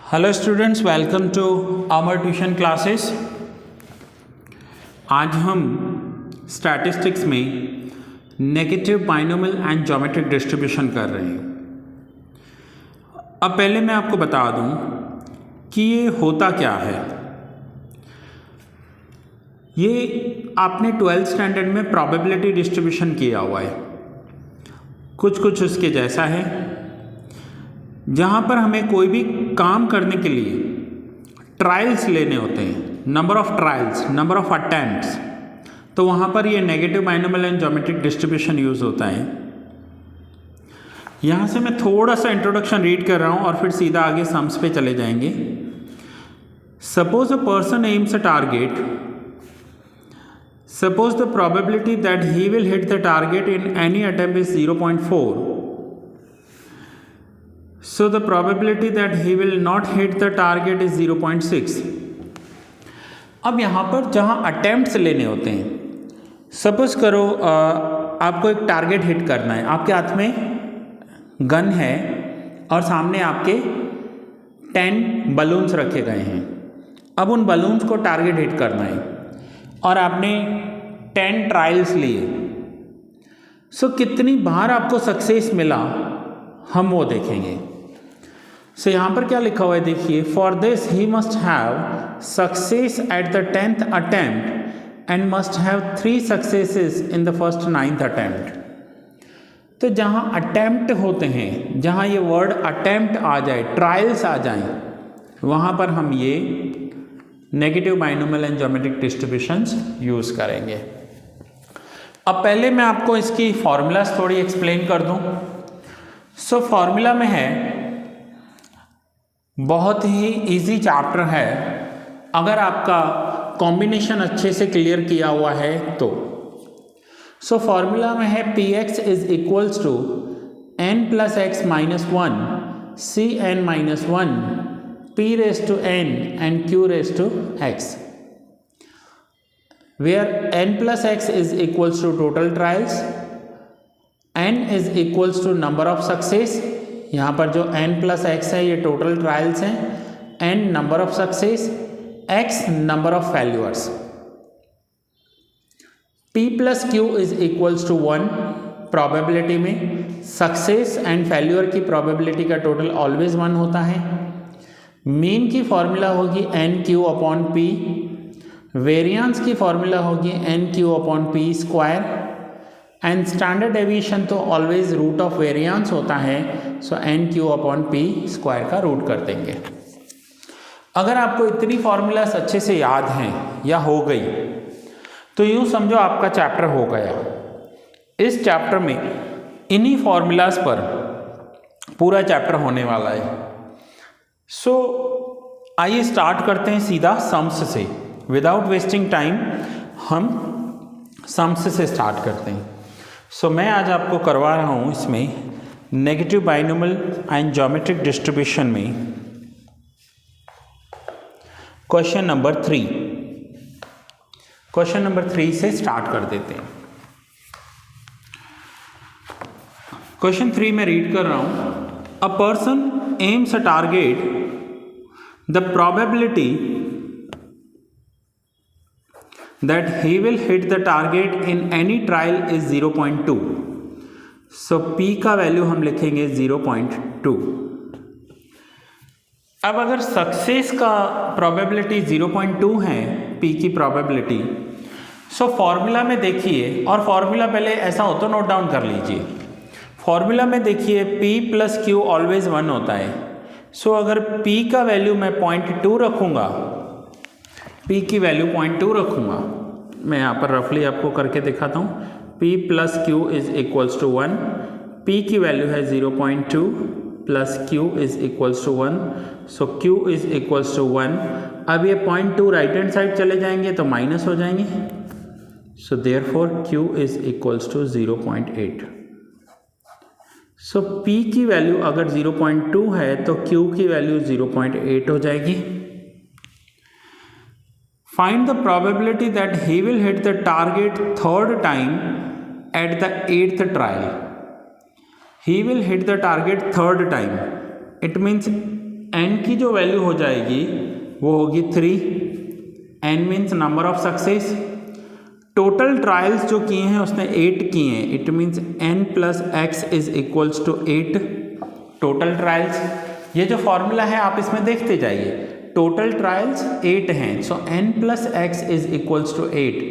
Hello students, welcome to our tuition classes. आज हम statistics में negative binomial and geometric distribution कर रहे हैं। अब पहले मैं आपको बता दूं कि ये होता क्या है। ये आपने 12th स्टैंडर्ड में प्रोबेबिलिटी डिस्ट्रीब्यूशन किया हुआ है, कुछ उसके जैसा है, जहाँ पर हमें कोई भी काम करने के लिए ट्रायल्स लेने होते हैं, number of trials, number of attempts, तो वहाँ पर ये negative binomial and geometric distribution use होता है। यहाँ से मैं थोड़ा सा इंट्रोडक्शन रीड कर रहा हूँ और फिर सीधा आगे सम्स पे चले जाएंगे। Suppose a person AIIMS a target, suppose the probability that he will hit the target in any attempt is 0.4. So the probability that he will not hit the target is 0.6. अब यहाँ पर जहाँ attempts लेने होते हैं, suppose करो आपको एक टारगेट हिट करना है, आपके हाथ में गन है और सामने आपके 10 बलून्स रखे गए हैं। अब उन बलून्स को टारगेट हिट करना है और आपने 10 ट्रायल्स लिए। सो कितनी बार आपको सक्सेस मिला हम वो देखेंगे। सो यहाँ पर क्या लिखा हुआ है देखिए, for this he must have success at the 10th attempt and must have 3 successes in the first 9th attempt. तो जहाँ अटेम्प्ट होते हैं, जहाँ ये वर्ड अटेम्प्ट आ जाए, ट्रायल्स आ जाए, वहाँ पर हम ये negative binomial and geometric distributions use करेंगे। अब पहले मैं आपको इसकी फॉर्मूलाज थोड़ी एक्सप्लेन कर दूं। सो फॉर्मूला में है, बहुत ही इजी चैप्टर है, अगर आपका कॉम्बिनेशन अच्छे से क्लियर किया हुआ है तो। सो फॉर्मूला में है px is equals to n plus x minus 1 cn minus 1 p raised to n and q raised to x, where n plus x is equals to total trials, n is equals to number of success, यहाँ पर जो n plus x है ये total trials हैं, n number of success, x number of failures, p plus q is equals to 1। Probability में success and failure की probability का total always 1 होता है। मीन की फॉर्मूला होगी n q upon p, variance की फॉर्मूला होगी n q upon p square, and standard deviation तो ऑलवेज रूट ऑफ वेरिएंस होता है, so n q upon p square का रूट कर देंगे। अगर आपको इतनी फॉर्मूलास अच्छे से याद हैं या हो गई तो यूँ समझो आपका चैप्टर हो गया। इस चैप्टर में इन्हीं फॉर्मूलास पर पूरा चैप्टर होने वाला है। सो आइए स्टार्ट करते हैं सीधा सम्स से। विदाउट वेस्टिंग टाइम हम सम्स से स्टार्ट करते हैं। सो मैं आज आपको करवा रहा हूँ इसमें negative binomial and geometric distribution में क्वेश्चन नंबर 3। क्वेश्चन नंबर 3 से स्टार्ट कर देते हैं। क्वेश्चन 3 में रीड कर रहा हूँ, a person aims a target, the probability that he will hit the target in any trial is 0.2. So p का वैल्यू हम लिखेंगे 0.2। अब अगर सक्सेस का प्रोबेबिलिटी 0.2 है, p की प्रोबेबिलिटी, सो फॉर्मूला में देखिए, और फॉर्मूला पहले ऐसा हो तो नोट डाउन कर लीजिए। फॉर्मूला में देखिए p प्लस क्यू ऑलवेज 1 होता है। सो अगर p का वैल्यू मैं 0.2 रखूँगा, p की वैल्यू 0.2 रखूँगा, मैं यहाँ पर रफली आपको करके दिखाता हूँ। p plus q is equals to 1, p की वैल्यू है 0.2 plus q is equals to 1, so q is equals to 1। अब ये 0.2 राइट हैंड साइड चले जाएंगे तो माइनस हो जाएंगे, so therefore q is equals to 0.8। So p की वैल्यू अगर 0.2 है तो q की वैल्यू 0.8 हो जाएगी। Find the probability that he will hit the target 3rd time at the 8th trial. He will hit the target 3rd time, it means n की जो value हो जाएगी वो होगी 3। n means number of success. Total trials जो किए हैं उसने 8 किए हैं, it means n plus x is equals to 8 total trials. ये जो फॉर्मूला है आप इसमें देखते जाइए, टोटल ट्रायल्स 8 हैं, so n plus x is equals to 8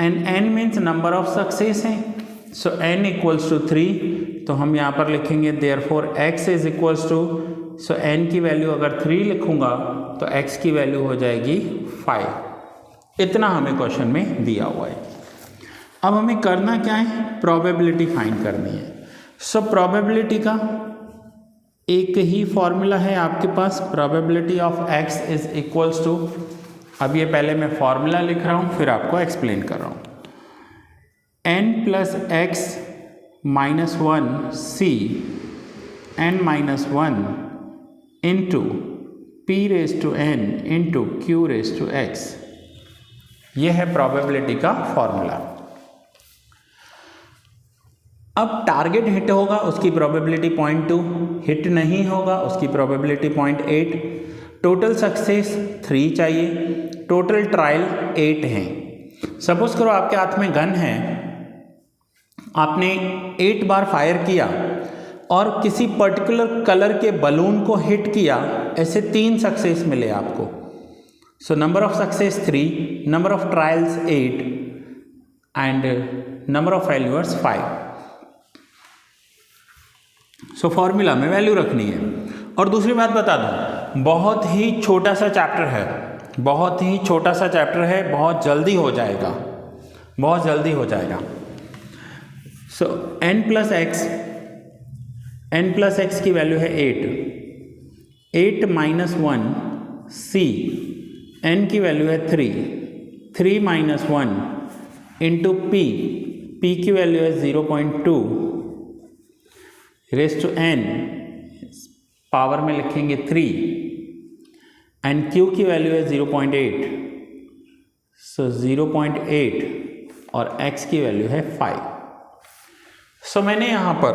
and n means number of success हैं, सो n इक्वल्स टू 3। तो हम यहाँ पर लिखेंगे therefore x is equals to, so n की वैल्यू अगर 3 लिखूँगा तो x की वैल्यू हो जाएगी 5। इतना हमें क्वेश्चन में दिया हुआ है। अब हमें करना क्या है, प्रोबेबिलिटी फाइंड करनी है। सो प्रोबेबिलिटी का एक ही फॉर्मूला है आपके पास, probability of x is equals to, अब ये पहले मैं फॉर्मूला लिख रहा हूँ फिर आपको एक्सप्लेन कर रहा हूँ, n plus x minus 1 c n minus 1 into p raise to n into q raise to x। ये है प्रोबेबिलिटी का फॉर्मूला। अब टारगेट हिट होगा उसकी प्रोबेबिलिटी 0.2, हिट नहीं होगा उसकी प्रोबेबिलिटी 0.8, टोटल सक्सेस 3 चाहिए, टोटल ट्रायल 8 हैं। सपोज करो आपके हाथ में गन है, आपने 8 बार फायर किया और किसी पर्टिकुलर कलर के बलून को हिट किया, ऐसे 3 सक्सेस मिले आपको। So number of success 3, number of trials 8 and number of failures 5। So formula में वैल्यू रखनी है। और दूसरी बात बता दूं, बहुत ही छोटा सा चैप्टर है, बहुत ही छोटा सा चैप्टर है, बहुत जल्दी हो जाएगा, बहुत जल्दी हो जाएगा। सो n प्लस एक्स की वैल्यू है 8 माइनस 1 c, n की वैल्यू है 3 माइनस 1 इंटू p की वैल्यू है 0.2 रेज टू n, पावर में लिखेंगे 3 एंड q की वैल्यू है 0.8, सो 0.8 और x की वैल्यू है 5। सो मैंने यहाँ पर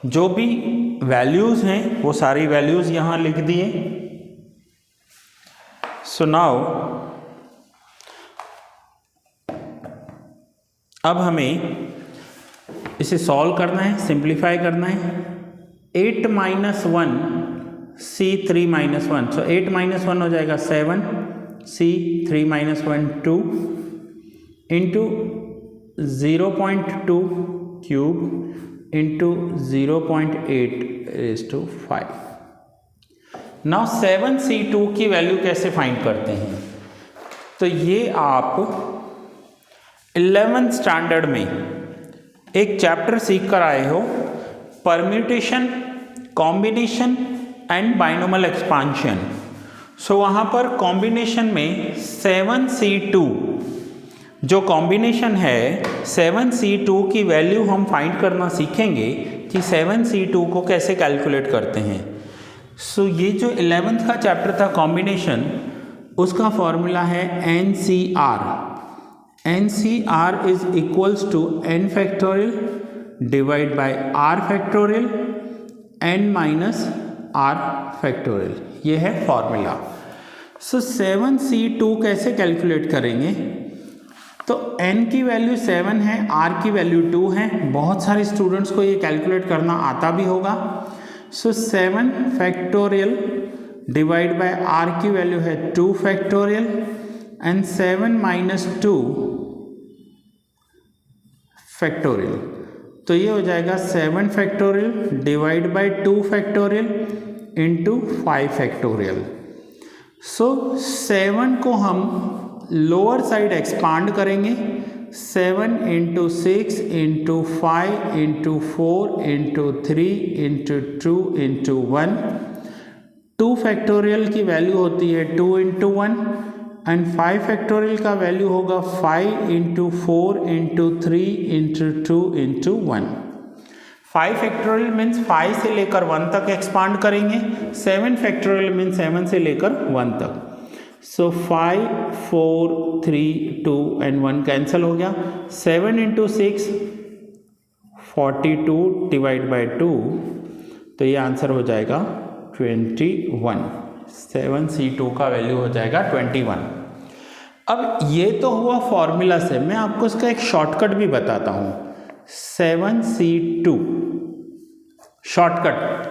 जो भी वैल्यूज़ हैं वो सारी वैल्यूज़ यहाँ लिख दिए। सो नाउ अब हमें इसे सॉल्व करना है, सिंप्लीफाई करना है। 8 minus 1 c 3 minus 1, so 8 minus 1 हो जाएगा 7 c 3 minus 1 2 into 0.2 cube into 0.8 raise to 5। Now 7c2 की वैल्यू कैसे फाइंड करते हैं, तो ये आप 11th स्टैंडर्ड में एक चैप्टर सीख कर आए हो, permutation, combination and binomial expansion. So वहाँ पर कॉम्बिनेशन में 7c2 जो कॉम्बिनेशन है 7c2 की वैल्यू हम फाइंड करना सीखेंगे कि 7c2 को कैसे कैलकुलेट करते हैं। सो ये जो 11th का चैप्टर था कॉम्बिनेशन, उसका फॉर्मूला है NCR। NCR is equals to n factorial divide by r factorial n minus r factorial, ये है फॉर्मूला। सो 7c2 कैसे कैलकुलेट करेंगे, तो n की वैल्यू 7 है, r की वैल्यू 2 है। बहुत सारे स्टूडेंट्स को ये कैलकुलेट करना आता भी होगा। सो 7 फैक्टोरियल डिवाइड बाय r की वैल्यू है 2 फैक्टोरियल एंड 7 माइनस 2 फैक्टोरियल, तो ये हो जाएगा 7 factorial divide by 2 factorial into 5 factorial. So 7 को हम लोअर साइड एक्सपांड करेंगे, 7 into 6 into 5 into 4 into 3 into 2 into 1। 2 factorial की वैल्यू होती है 2 इंटू 1 एंड 5 फैक्टोरियल का वैल्यू होगा 5 into 4 into 3 into 2 into 1। 5 factorial means 5 से लेकर 1 तक एक्सपांड करेंगे, 7 फैक्टोरियल मीन्स 7 से लेकर 1 तक। सो 5 4 3 2 एंड 1 कैंसिल हो गया। 7 इंटू 6 42 डिवाइड बाई 2, तो ये आंसर हो जाएगा 21, 7C2 का वैल्यू हो जाएगा 21। अब ये तो हुआ फॉर्मूला से, मैं आपको इसका एक शॉर्टकट भी बताता हूँ। 7C2 शॉर्टकट,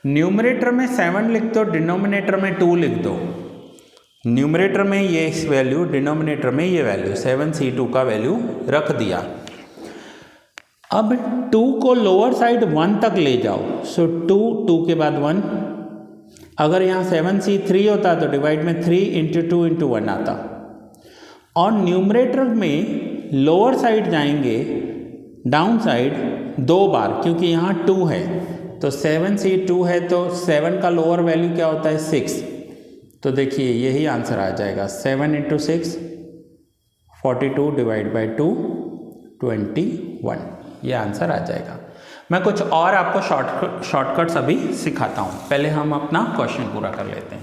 न्यूमरेटर में 7 लिख दो, डिनोमिनेटर में 2 लिख दो। न्यूमरेटर में ये वैल्यू, डिनोमिनेटर में ये वैल्यू, 7C2 का वैल्यू रख दिया। अब 2 को लोअर साइड 1 तक ले जाओ। सो 2 के बाद 1, अगर यहाँ 7C3 होता तो डिवाइड में 3 इंटू 2 इंटू 1 आता। और न्यूमरेटर में लोअर साइड जाएंगे डाउन साइड 2 बार, क्योंकि यहाँ 2 है तो 7C2 है तो 7 का लोअर वैल्यू क्या होता है 6। तो देखिए यही आंसर आ जाएगा, 7 इंटू 6 42 डिवाइड बाई 2 21, ये आंसर आ जाएगा। मैं कुछ और आपको शॉर्टकट्स अभी सिखाता हूँ, पहले हम अपना क्वेश्चन पूरा कर लेते हैं।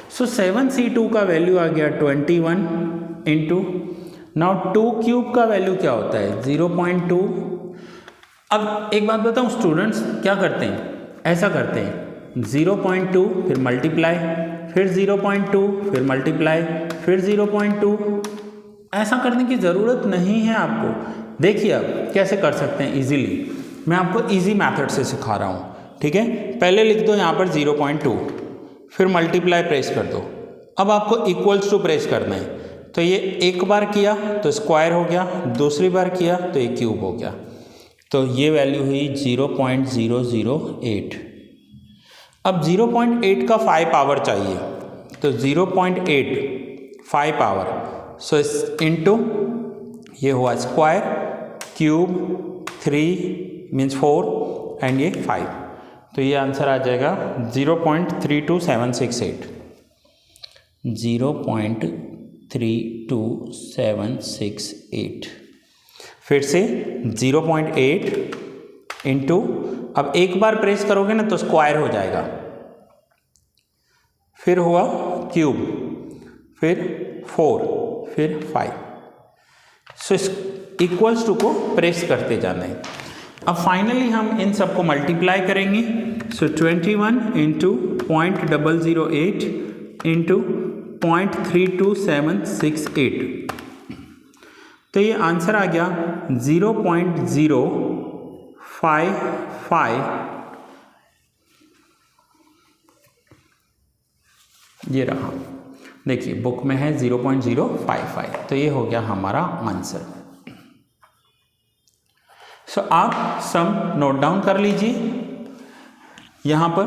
सो 7C2 का वैल्यू आ गया 21 इंटू, नाउ 2 क्यूब का वैल्यू क्या होता है 0.2। अब एक बात बताऊँ स्टूडेंट्स, क्या करते हैं, ऐसा करते हैं 0.2 फिर मल्टीप्लाई, फिर 0.2 फिर मल्टीप्लाई, फिर 0.2। ऐसा करने की ज़रूरत नहीं है आपको। देखिए अब कैसे कर सकते हैं इजीली, मैं आपको इजी मेथड से सिखा रहा हूँ, ठीक है। पहले लिख दो यहाँ पर 0.2, फिर मल्टीप्लाई प्रेस कर दो। अब आपको इक्वल्स टू प्रेस करना है, तो ये एक बार किया तो स्क्वायर हो गया, दूसरी बार किया तो ये क्यूब हो गया, तो ये वैल्यू हुई 0.008। अब 0.8 का 5 पावर चाहिए, तो 0.8 5 पावर, सो इनटू ये हुआ स्क्वायर, क्यूब 3 मीन्स 4 एंड ये 5, तो ये आंसर आ जाएगा 0.32768। 0.32768। फिर से 0.8 इंटू, अब एक बार प्रेस करोगे ना तो स्क्वायर हो जाएगा, फिर हुआ क्यूब, फिर 4, फिर 5। सो इक्वल्स टू को प्रेस करते जाना है। अब फाइनली हम इन सबको मल्टीप्लाई करेंगे। सो 21 इंटू 0.008 इंटू 0.32768, तो ये आंसर आ गया 0.055, ये रहा, देखिए बुक में है 0.055, तो ये हो गया हमारा आंसर। सो आप सम नोट डाउन कर लीजिए यहाँ पर।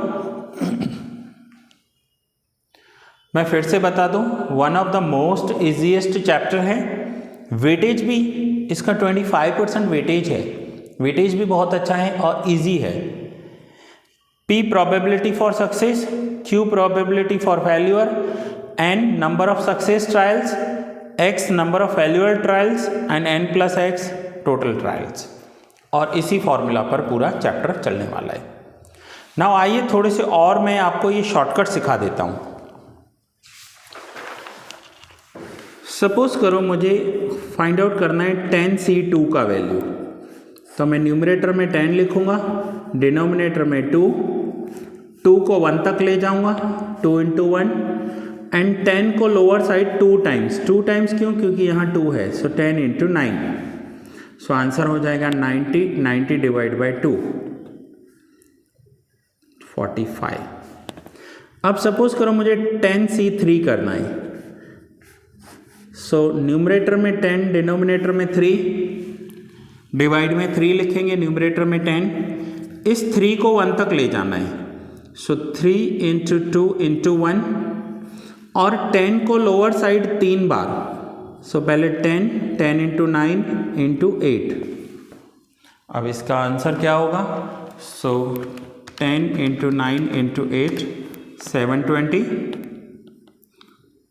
मैं फिर से बता दूं, one of the most easiest chapter है। वेटेज भी इसका 25% वेटेज है, वेटेज भी बहुत अच्छा है और इजी है। P probability for success, Q probability for failure, N number of success trials, X number of failure trials and N+X total trials, और इसी फॉर्मूला पर पूरा चैप्टर चलने वाला है। नाउ आइए थोड़े से और मैं आपको ये शॉर्टकट सिखा देता हूँ। सपोज करो मुझे फाइंड आउट करना है 10C2 का वैल्यू, तो मैं न्यूमरेटर में 10 लिखूँगा, डिनोमिनेटर में 2 को 1 तक ले जाऊँगा, 2 इंटू 1, एंड 10 को लोअर साइड 2 टाइम्स क्यों, क्योंकि यहाँ 2 है, सो 10 इंटू 9, सो आंसर हो जाएगा 90 डिवाइड बाई 2 45। अब सपोज करो मुझे 10C3 करना है, सो न्यूमरेटर में 10, डिनोमिनेटर में 3, डिवाइड में 3 लिखेंगे, न्यूमरेटर में 10, इस 3 को 1 तक ले जाना है, सो 3 इंटू 2 इंटू 1, और 10 को लोअर साइड 3 बार, सो पहले 10 इंटू 9 इंटू 8। अब इसका आंसर क्या होगा, सो 10 into 9 into 8 720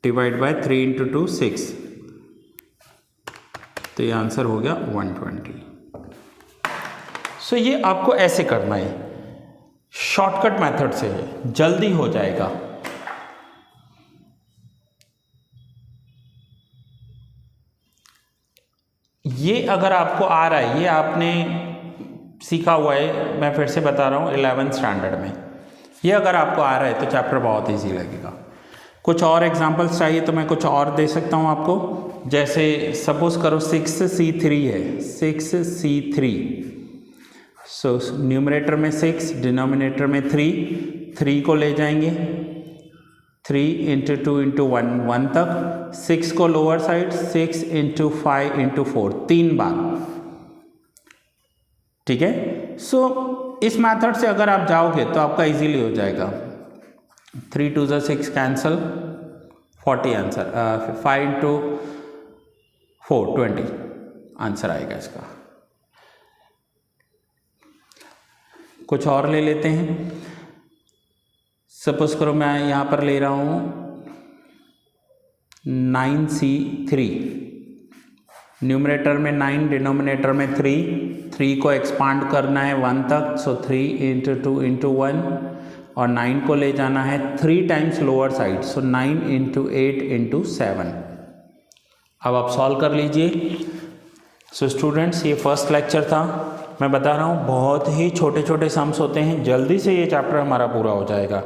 divide by 3 into 2 6, तो ये आंसर हो गया 120। सो ये आपको ऐसे करना है, शॉर्टकट मेथड से है, जल्दी हो जाएगा। ये अगर आपको आ रहा है, ये आपने सीखा हुआ है, मैं फिर से बता रहा हूँ 11th स्टैंडर्ड में, ये अगर आपको आ रहा है तो चैप्टर बहुत ईजी लगेगा। कुछ और एग्जांपल्स चाहिए तो मैं कुछ और दे सकता हूँ आपको, जैसे सपोज करो 6C3 है, 6C3, सो न्यूमरेटर में 6, डिनोमिनेटर में 3 को ले जाएंगे, 3 × 2 × 1 1 तक, 6 को लोअर साइड 6 × 5 × 4 3 बार, ठीक है। सो इस मेथड से अगर आप जाओगे तो आपका इजीली हो जाएगा। 3 2 6 कैंसल, 40 आंसर, 5 × 4 20 आंसर आएगा इसका। कुछ और ले लेते हैं, सपोज करो मैं यहाँ पर ले रहा हूँ 9C3, न्यूमरेटर में 9, डिनोमिनेटर में 3 को एक्सपांड करना है 1 तक, सो 3 × 2 × 1, और 9 को ले जाना है 3 टाइम्स लोअर साइड, सो 9 × 8 × 7। अब आप सॉल्व कर लीजिए। सो स्टूडेंट्स, ये फर्स्ट लेक्चर था। मैं बता रहा हूँ बहुत ही छोटे छोटे सम्स होते हैं, जल्दी से ये चैप्टर हमारा पूरा हो जाएगा।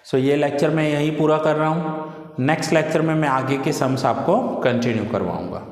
सो ये लेक्चर मैं यहीं पूरा कर रहा हूँ। नेक्स्ट लेक्चर में मैं आगे के सम्स आपको कंटिन्यू करवाऊँगा।